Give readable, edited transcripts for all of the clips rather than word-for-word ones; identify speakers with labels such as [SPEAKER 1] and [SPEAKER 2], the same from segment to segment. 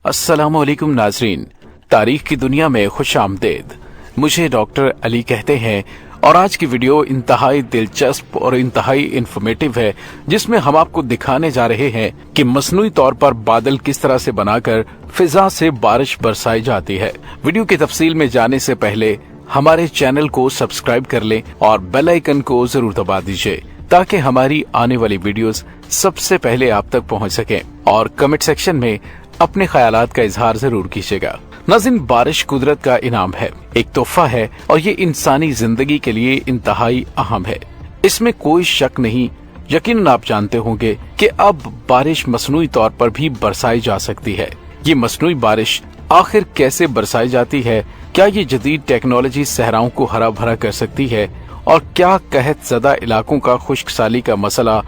[SPEAKER 1] अस्सलामुअलैकुम नाजरीन, तारीख की दुनिया में खुश आमदेद। मुझे डॉक्टर अली कहते हैं और आज की वीडियो इंतहाई दिलचस्प और इंतहाई इंफॉर्मेटिव है, जिसमें हम आपको दिखाने जा रहे हैं कि मसनूई तौर पर बादल किस तरह से बनाकर फिजा से बारिश बरसाई जाती है। वीडियो की तफसील में जाने से पहले हमारे चैनल को सब्सक्राइब कर लें और बेल आइकन को जरूर दबा दीजिए ताकि हमारी आने वाली वीडियोस सबसे पहले आप तक पहुंच सकें। और कमेंट सेक्शन में अपने ख्यालात का इजहार जरूर कीजिएगा। नाज़रीन, बारिश कुदरत का इनाम है, एक तोहफा है और ये इंसानी जिंदगी के लिए इंतहाई अहम है, इसमें कोई शक नहीं। यकीनन आप जानते होंगे कि अब बारिश मसनूई तौर पर भी बरसाई जा सकती है। ये मसनूई बारिश आखिर कैसे बरसाई जाती है? क्या ये जदीद टेक्नोलॉजी सहराओं को हरा भरा कर सकती है? और क्या कहत ज़दा इलाकों का खुश्क साली का मसला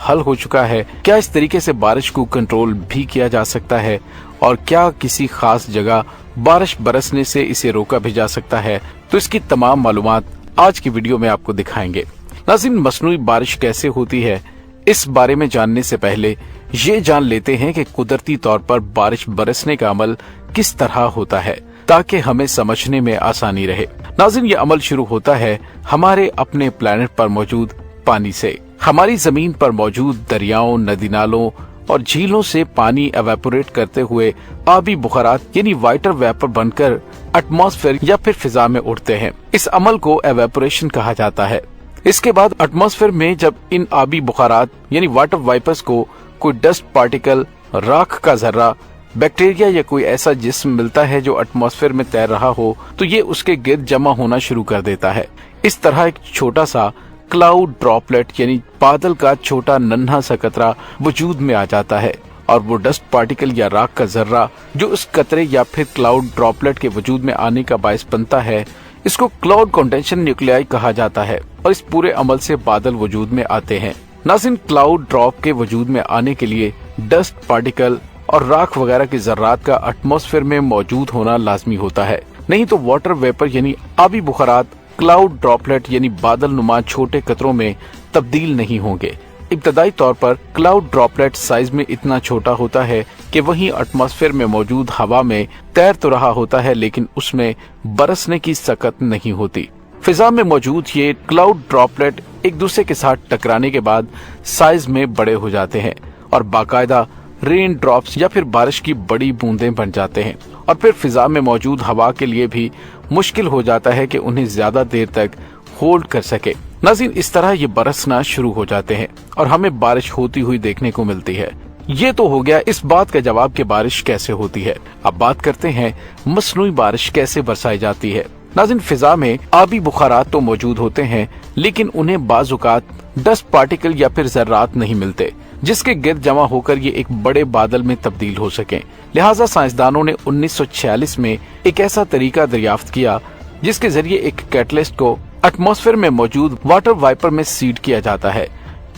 [SPEAKER 1] हल हो चुका है? क्या इस तरीके से बारिश को कंट्रोल भी किया जा सकता है? और क्या किसी खास जगह बारिश बरसने से इसे रोका भी जा सकता है? तो इसकी तमाम मालूमात आज की वीडियो में आपको दिखाएंगे। नाज़रीन, मसनूई बारिश कैसे होती है, इस बारे में जानने से पहले ये जान लेते हैं कि कुदरती तौर पर बारिश बरसने का अमल किस तरह होता है, ताकि हमें समझने में आसानी रहे। नाज़रीन, ये अमल शुरू होता है हमारे अपने प्लेनेट पर मौजूद पानी से। हमारी जमीन पर मौजूद दरियाओं, नदी नालों और झीलों से पानी एवेपोरेट करते हुए आबी बुखारात यानी वाटर वेपर बनकर एटमॉस्फेयर या फिर फिजा में उड़ते हैं। इस अमल को एवेपोरेशन कहा जाता है। इसके बाद एटमॉस्फेयर में जब इन आबी बुखारात यानी वाटर वाइपर्स को कोई डस्ट पार्टिकल, राख का जर्रा, बैक्टीरिया या कोई ऐसा जिस्म मिलता है जो एटमॉस्फेयर में तैर रहा हो, तो ये उसके गिर्द जमा होना शुरू कर देता है। इस तरह एक छोटा सा क्लाउड ड्रॉपलेट यानी बादल का छोटा नन्हा सा कतरा वजूद में आ जाता है, और वो डस्ट पार्टिकल या राख का जर्रा जो उस कतरे या फिर क्लाउड ड्रॉपलेट के वजूद में आने का बायस बनता है, इसको क्लाउड कंडेंसेशन न्यूक्लियाई कहा जाता है। और इस पूरे अमल से बादल वजूद में आते हैं। नाज़रीन, क्लाउड ड्रॉप के वजूद में आने के लिए डस्ट पार्टिकल और राख वगैरह के जर्रात का एटमॉस्फेयर में मौजूद होना लाजमी होता है, नहीं तो वाटर वेपर यानी आबी बुखारात क्लाउड ड्रॉपलेट यानी बादल नुमा छोटे कतरों में तब्दील नहीं होंगे। इब्तदाई तौर पर क्लाउड ड्रॉपलेट साइज में इतना छोटा होता है कि वहीं एटमॉस्फेयर में मौजूद हवा में तैर तो रहा होता है, लेकिन उसमें बरसने की सकत नहीं होती। फिजा में मौजूद ये क्लाउड ड्रॉपलेट एक दूसरे के साथ टकराने के बाद साइज में बड़े हो जाते हैं और बाकायदा रेन ड्रॉप्स या फिर बारिश की बड़ी बूंदें बन जाते हैं, और फिर फिजा में मौजूद हवा के लिए भी मुश्किल हो जाता है कि उन्हें ज्यादा देर तक होल्ड कर सके। नाज़रीन, इस तरह ये बरसना शुरू हो जाते हैं और हमें बारिश होती हुई देखने को मिलती है। ये तो हो गया इस बात का जवाब कि बारिश कैसे होती है। अब बात करते हैं मसनूई बारिश कैसे बरसाई जाती है। नाज़रीन, फिजा में आबी बुखारात तो मौजूद होते हैं, लेकिन उन्हें बाज़-औक़ात डस्ट पार्टिकल या फिर जर्रात नहीं मिलते जिसके गिर्द जमा होकर ये एक बड़े बादल में तब्दील हो सके। लिहाजा साइंसदानों ने 1946 में एक ऐसा तरीका दरियाफ्त किया जिसके जरिए एक कैटलिस्ट को एटमॉस्फेयर में मौजूद वाटर वाइपर में सीड किया जाता है,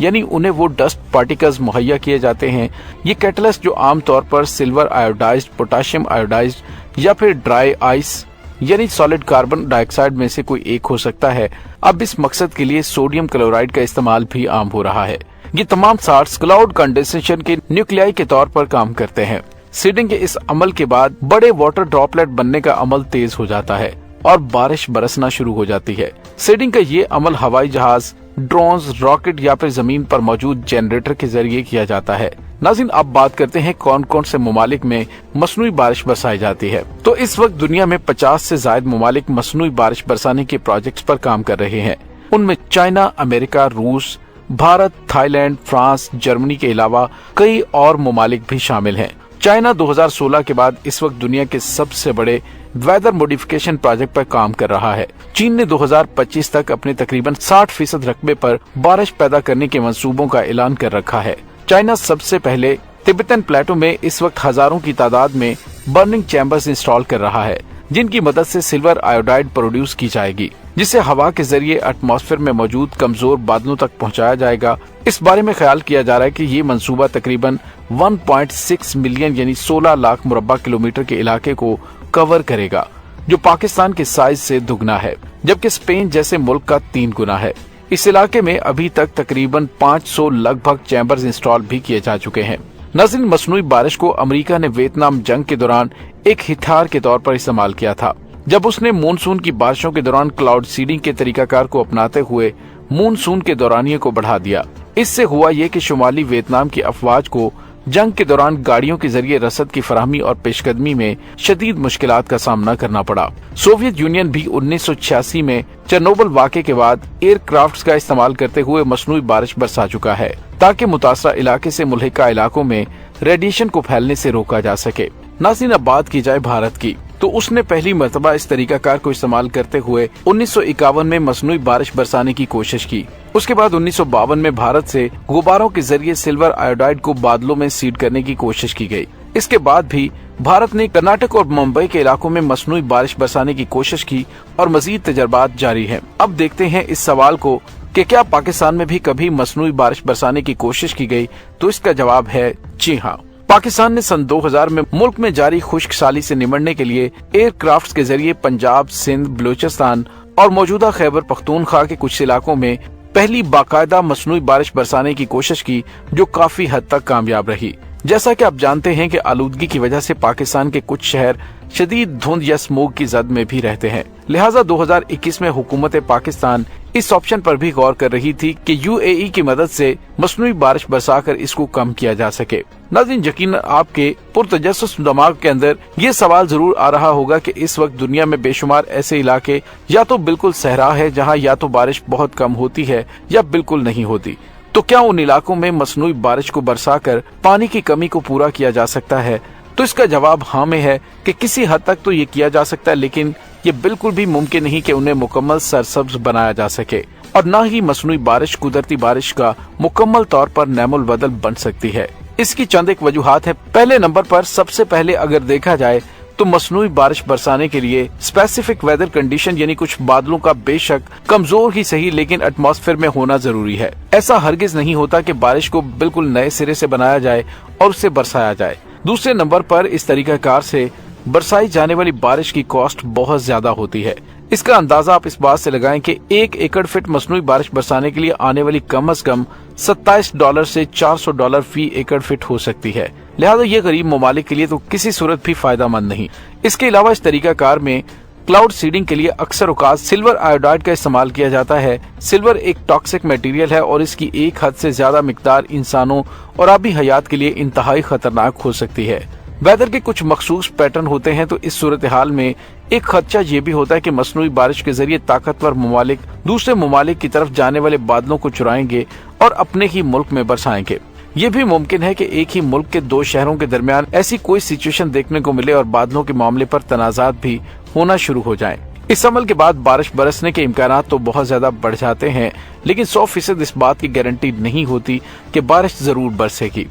[SPEAKER 1] यानी उन्हें वो डस्ट पार्टिकल्स मुहैया किए जाते हैं। ये कैटलिस्ट जो आमतौर पर सिल्वर आयोडाइज्ड, पोटाशियम आयोडाइज्ड या फिर ड्राई आइस यानी सॉलिड कार्बन डाइऑक्साइड में से कोई एक हो सकता है। अब इस मकसद के लिए सोडियम क्लोराइड का इस्तेमाल भी आम हो रहा है। ये तमाम साल्ट्स क्लाउड कंडेंसेशन के न्यूक्लियाई के तौर पर काम करते हैं। सीडिंग के इस अमल के बाद बड़े वाटर ड्रॉपलेट बनने का अमल तेज हो जाता है और बारिश बरसना शुरू हो जाती है। सीडिंग का ये अमल हवाई जहाज, ड्रोन्स, रॉकेट या फिर जमीन पर मौजूद जनरेटर के जरिए किया जाता है। नाज़रीन, अब बात करते हैं कौन कौन से ममालिक में मसनूई बारिश बरसाई जाती है। तो इस वक्त दुनिया में 50 से ज्यादा ममालिक मसनूई बारिश बरसाने के प्रोजेक्ट्स पर काम कर रहे हैं। उनमें चाइना, अमेरिका, रूस, भारत, थाईलैंड, फ्रांस, जर्मनी के अलावा कई और ममालिक भी शामिल हैं। चाइना 2016 के बाद इस वक्त दुनिया के सबसे बड़े वेदर मॉडिफिकेशन प्रोजेक्ट पर काम कर रहा है। चीन ने 2025 तक अपने तकरीबन 60% रकबे पर बारिश पैदा करने के मंसूबों का ऐलान कर रखा है। चाइना सबसे पहले तिब्बतन प्लेटो में इस वक्त हजारों की तादाद में बर्निंग चैम्बर्स इंस्टॉल कर रहा है, जिनकी मदद से सिल्वर आयोडाइड प्रोड्यूस की जाएगी, जिसे हवा के जरिए एटमॉस्फेयर में मौजूद कमजोर बादलों तक पहुंचाया जाएगा। इस बारे में ख्याल किया जा रहा है कि ये मंसूबा तकरीबन 1.6 मिलियन यानी 16 लाख मुरब्बा किलोमीटर के इलाके को कवर करेगा, जो पाकिस्तान के साइज से दुगना है, जबकि स्पेन जैसे मुल्क का 3 गुना है। इस इलाके में अभी तक तकरीबन 500 लगभग चैम्बर्स इंस्टॉल भी किए जा चुके हैं। नाज़रीन, मसनूई बारिश को अमेरिका ने वियतनाम जंग के दौरान एक हथियार के तौर पर इस्तेमाल किया था, जब उसने मानसून की बारिशों के दौरान क्लाउड सीडिंग के तरीकाकार को अपनाते हुए मानसून के दौरानिये को बढ़ा दिया। इससे हुआ ये कि शुमाली वियतनाम की अफवाज को जंग के दौरान गाड़ियों के जरिए रसद की फराहमी और पेशकदमी में शदीद मुश्किलात का सामना करना पड़ा। सोवियत यूनियन भी 1986 में चेरनोबिल वाक़े के बाद एयरक्राफ्ट्स का इस्तेमाल करते हुए मसनूई बारिश बरसा चुका है, ताकि मुतासरा इलाके से मुल्हिका इलाकों में रेडिएशन को फैलने से रोका जा सके। नाज़रीन, अब बात की जाए भारत की, तो उसने पहली मर्तबा इस तरीकाकार को इस्तेमाल करते हुए 1951 में मसनूई बारिश बरसाने की कोशिश की। उसके बाद 1952 में भारत से गुब्बारों के जरिए सिल्वर आयोडाइड को बादलों में सीड करने की कोशिश की गई। इसके बाद भी भारत ने कर्नाटक और मुंबई के इलाकों में मसनूई बारिश बरसाने की कोशिश की और मजीद तजर्बात जारी हैं। अब देखते हैं इस सवाल को कि क्या पाकिस्तान में भी कभी मसनूई बारिश बरसाने की कोशिश की गई, तो इसका जवाब है जी हाँ। पाकिस्तान ने सन 2000 में मुल्क में जारी खुश्क साली से निमटने के लिए एयरक्राफ्ट्स के जरिए पंजाब, सिंध, बलूचिस्तान और मौजूदा खैबर पख्तूनख्वा के कुछ इलाकों में पहली बाकायदा मसनूई बारिश बरसाने की कोशिश की, जो काफी हद तक कामयाब रही। जैसा कि आप जानते हैं कि आलूदगी की वजह से पाकिस्तान के कुछ शहर शदीद धुंध या स्मोग की जद में भी रहते हैं, लिहाजा 2021 में हुकूमत पाकिस्तान इस ऑप्शन पर भी गौर कर रही थी कि यूएई की मदद से मसनूई बारिश बरसाकर इसको कम किया जा सके। नाज़रीन, यकीनन आपके पुरतजस्सुस दिमाग के अंदर ये सवाल जरूर आ रहा होगा कि इस वक्त दुनिया में बेशुमार ऐसे इलाके या तो बिल्कुल सहरा है जहाँ या तो बारिश बहुत कम होती है या बिल्कुल नहीं होती, तो क्या उन इलाकों में मसनूई बारिश को बरसाकर पानी की कमी को पूरा किया जा सकता है? तो इसका जवाब हाँ में है कि किसी हद तक तो ये किया जा सकता है, लेकिन ये बिल्कुल भी मुमकिन नहीं कि उन्हें मुकम्मल सरसब्ज बनाया जा सके, और न ही मसनूई बारिश कुदरती बारिश का मुकम्मल तौर पर नैमुल बदल बन सकती है। इसकी चंद एक वजूहात है। पहले नंबर पर सबसे पहले अगर देखा जाए तो मसनूई बारिश बरसाने के लिए स्पेसिफिक वेदर कंडीशन यानी कुछ बादलों का बेशक कमजोर ही सही लेकिन एटमॉस्फेयर में होना जरूरी है। ऐसा हरगिज नहीं होता कि बारिश को बिल्कुल नए सिरे से बनाया जाए और उसे बरसाया जाए। दूसरे नंबर पर इस तरीकाकार से बरसाई जाने वाली बारिश की कॉस्ट बहुत ज्यादा होती है। इसका अंदाजा आप इस बात से लगाएं कि 1 एकड़ फीट मसनूई बारिश बरसाने के लिए आने वाली कम अज कम $27 से $400 फी एकड़ फीट हो सकती है। लिहाजा ये गरीब ममालिक के लिए तो किसी सूरत भी फायदेमंद नहीं। इसके अलावा इस तरीकाकार में क्लाउड सीडिंग के लिए अक्सर औकात सिल्वर आयोडाइड का इस्तेमाल किया जाता है। सिल्वर एक टॉक्सिक मटेरियल है और इसकी एक हद से ज्यादा मिकदार इंसानों और आबी हयात के लिए इंतहाई खतरनाक हो सकती है। वेदर के कुछ मखसूस पैटर्न होते हैं, तो इस सूरत हाल में एक खदशा ये भी होता है कि मसनूई बारिश के जरिए ताकतवर ममालिक दूसरे ममालिक की तरफ जाने वाले बादलों को चुराएंगे और अपने ही मुल्क में बरसाएंगे। ये भी मुमकिन है कि एक ही मुल्क के दो शहरों के दरमियान ऐसी कोई सिचुएशन देखने को मिले और बादलों के मामले पर तनाजात भी होना शुरू हो जाएं। इस अमल के बाद बारिश बरसने के इम्कानात तो बहुत ज्यादा बढ़ जाते हैं, लेकिन 100% इस बात की गारंटी नहीं होती कि बारिश जरूर बरसेगी।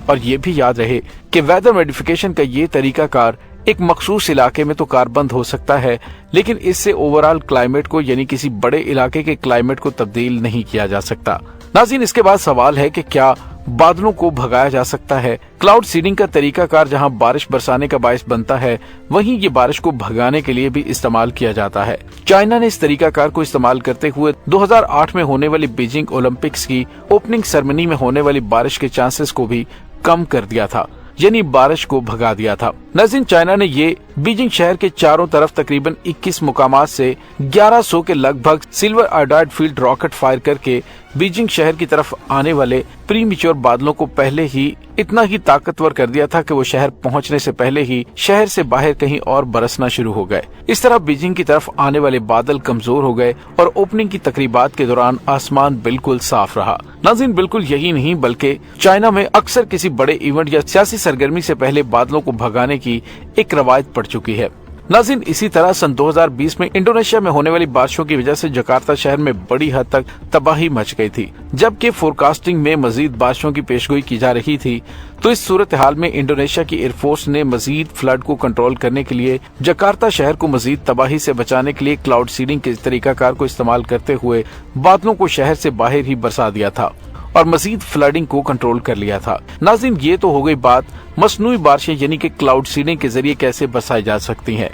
[SPEAKER 1] और ये भी याद रहे कि वेदर मॉडिफिकेशन का ये तरीकाकार एक मखसूस इलाके में तो कारबंद हो सकता है, लेकिन इससे ओवरऑल क्लाइमेट को यानी किसी बड़े इलाके के क्लाइमेट को तब्दील नहीं किया जा सकता। नाज़रीन, इसके बाद सवाल है कि क्या बादलों को भगाया जा सकता है? क्लाउड सीडिंग का तरीकाकार जहां बारिश बरसाने का बायस बनता है, वहीं ये बारिश को भगाने के लिए भी इस्तेमाल किया जाता है। चाइना ने इस तरीकाकार को इस्तेमाल करते हुए 2008 में होने वाली बीजिंग ओलंपिक्स की ओपनिंग सेरेमनी में होने वाली बारिश के चांसेस को भी कम कर दिया था, यानी बारिश को भगा दिया था। नाज़रीन, चाइना ने ये बीजिंग शहर के चारों तरफ तकरीबन 21 मुकामात से 1100 के लगभग silver iodide field rocket fire करके बीजिंग शहर की तरफ आने वाले प्रीमेच्योर बादलों को पहले ही इतना ही ताकतवर कर दिया था कि वो शहर पहुंचने से पहले ही शहर से बाहर कहीं और बरसना शुरू हो गए। इस तरह बीजिंग की तरफ आने वाले बादल कमजोर हो गए और ओपनिंग की तकरीबात के दौरान आसमान बिल्कुल साफ रहा। नाज़रीन, बिल्कुल यही नहीं बल्कि चाइना में अक्सर किसी बड़े इवेंट या सियासी सरगर्मी से पहले बादलों को भगाने की एक रवायत पड़ चुकी है। नाज़रीन, इसी तरह सन 2020 में इंडोनेशिया में होने वाली बारिशों की वजह से जकार्ता शहर में बड़ी हद तक तबाही मच गई थी। जबकि फोरकास्टिंग में मजीद बारिशों की पेशगोई की जा रही थी, तो इस सूरत हाल में इंडोनेशिया की एयरफोर्स ने मजीद फ्लड को कंट्रोल करने के लिए जकार्ता शहर को मजीद तबाही से बचाने के लिए क्लाउड सीडिंग के तरीकाकार को इस्तेमाल करते हुए बादलों को शहर से बाहर ही बरसा दिया था और मजीद फ्लडिंग को कंट्रोल कर लिया था। नाज़रीन, ये तो हो गई बात मसनूई बारिशें यानी कि क्लाउड सीडिंग के जरिए कैसे बरसाई जा सकती हैं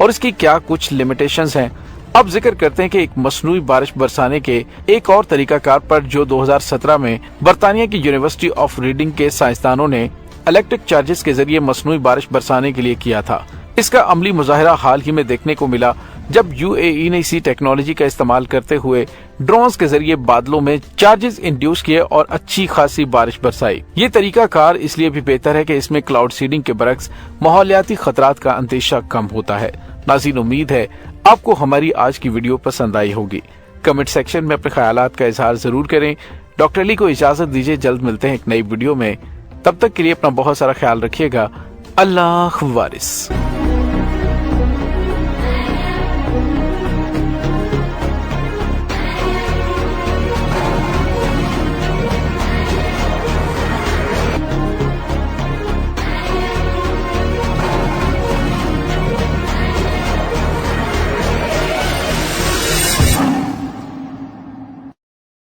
[SPEAKER 1] और इसकी क्या कुछ लिमिटेशंस हैं। अब जिक्र करते हैं कि एक मसनूई बारिश बरसाने के एक और तरीकाकार पर जो 2017 में बरतानिया की यूनिवर्सिटी ऑफ रीडिंग के साइंसदानों ने इलेक्ट्रिक चार्जेस के जरिए मसनूई बारिश बरसाने के लिए किया था। इसका अमली मुजाहिरा हाल ही में देखने को मिला जब यूएई ने इसी टेक्नोलॉजी का इस्तेमाल करते हुए ड्रोन्स के जरिए बादलों में चार्जेस इंड्यूस किए और अच्छी खासी बारिश बरसाई। ये तरीका कार इसलिए भी बेहतर है कि इसमें क्लाउड सीडिंग के बरक्स माहौलियाती खतरात का अंदेशा कम होता है। नाज़रीन, उम्मीद है आपको हमारी आज की वीडियो पसंद आई होगी। कमेंट सेक्शन में अपने ख्यालात का इजहार जरूर करें। डॉक्टर अली को इजाजत दीजिए, जल्द मिलते हैं एक नई वीडियो में। तब तक के लिए अपना बहुत सारा ख्याल रखिएगा। अल्लाह वारिस।